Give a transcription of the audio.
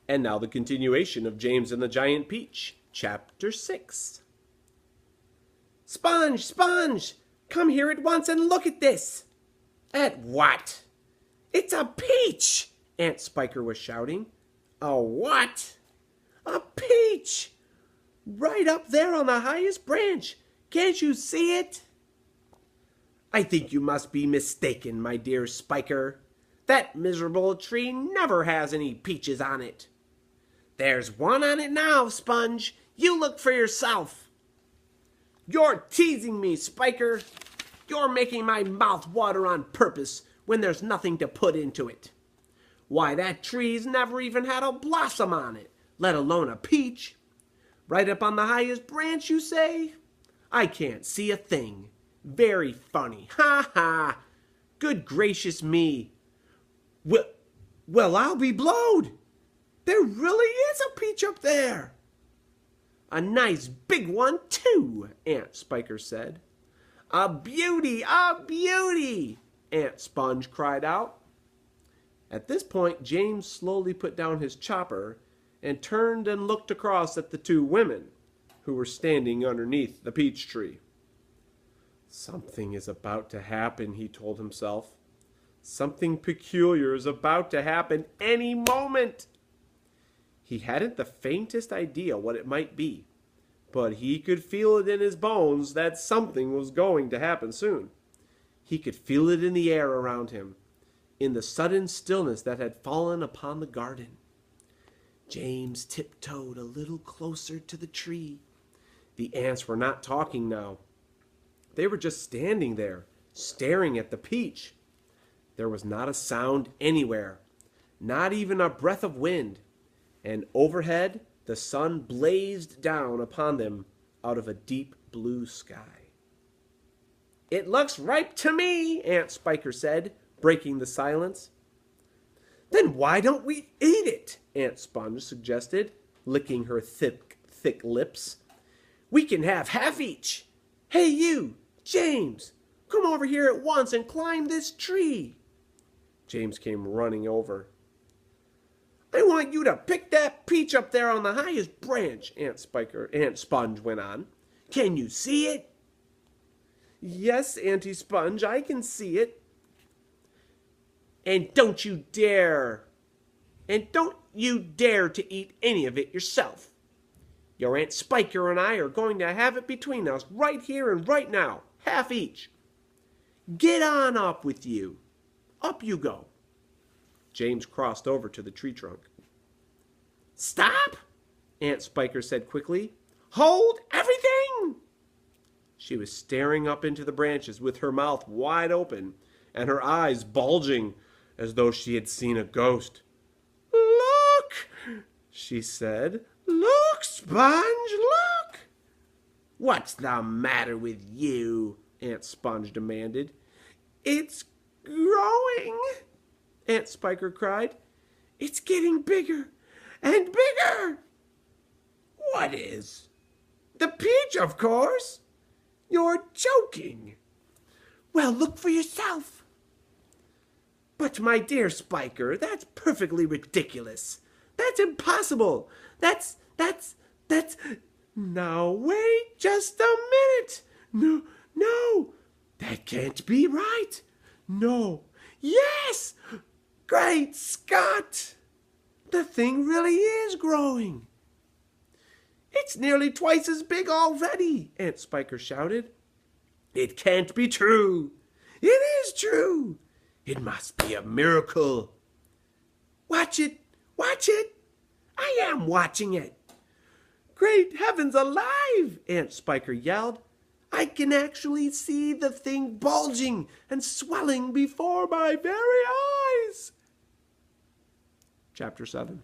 And now the continuation of James and the Giant Peach, Chapter 6. Sponge, Sponge, come here at once and look at this. At what? It's a peach, Aunt Spiker was shouting. A what? A peach! Right up there on the highest branch. Can't you see it? I think you must be mistaken, my dear Spiker. That miserable tree never has any peaches on it. There's one on it now, Sponge. You look for yourself. You're teasing me, Spiker. You're making my mouth water on purpose when there's nothing to put into it. Why, that tree's never even had a blossom on it, let alone a peach. Right up on the highest branch, you say? I can't see a thing. Very funny. Ha ha. Good gracious me. Well, I'll be blowed. There really is a peach up there. A nice big one, too, Aunt Spiker said. A beauty, a beauty, Aunt Sponge cried out. At this point, James slowly put down his chopper and turned and looked across at the two women who were standing underneath the peach tree. Something is about to happen, he told himself. Something peculiar is about to happen any moment. He hadn't the faintest idea what it might be, but he could feel it in his bones that something was going to happen soon. He could feel it in the air around him, in the sudden stillness that had fallen upon the garden. James tiptoed a little closer to the tree. The ants were not talking now. They were just standing there, staring at the peach. There was not a sound anywhere, not even a breath of wind, and overhead the sun blazed down upon them out of a deep blue sky. It looks ripe to me, Aunt Spiker said, breaking the silence. Then why don't we eat it? Aunt Sponge suggested, licking her thick lips. We can have half each. Hey you, James, come over here at once and climb this tree. James came running over. I want you to pick that peach up there on the highest branch, Aunt Sponge went on. Can you see it? Yes, Auntie Sponge, I can see it. And don't you dare to eat any of it yourself. Your Aunt Spiker and I are going to have it between us right here and right now, half each. Get on up with you. Up you go. James crossed over to the tree trunk. Stop, Aunt Spiker said quickly. Hold everything. She was staring up into the branches with her mouth wide open and her eyes bulging as though she had seen a ghost. Look, she said. Look, Sponge, look. What's the matter with you? Aunt Sponge demanded. It's growing, Aunt Spiker cried. It's getting bigger and bigger. What is? The peach, of course. You're joking. Well, look for yourself. But, my dear Spiker, that's perfectly ridiculous. That's impossible. That's... Now, wait just a minute. No, that can't be right. No, yes, great Scott. The thing really is growing. It's nearly twice as big already, Aunt Spiker shouted. It can't be true. It is true. It must be a miracle. Watch it. Watch it. I am watching it. Great heavens alive, Aunt Spiker yelled. I can actually see the thing bulging and swelling before my very eyes. Chapter 7.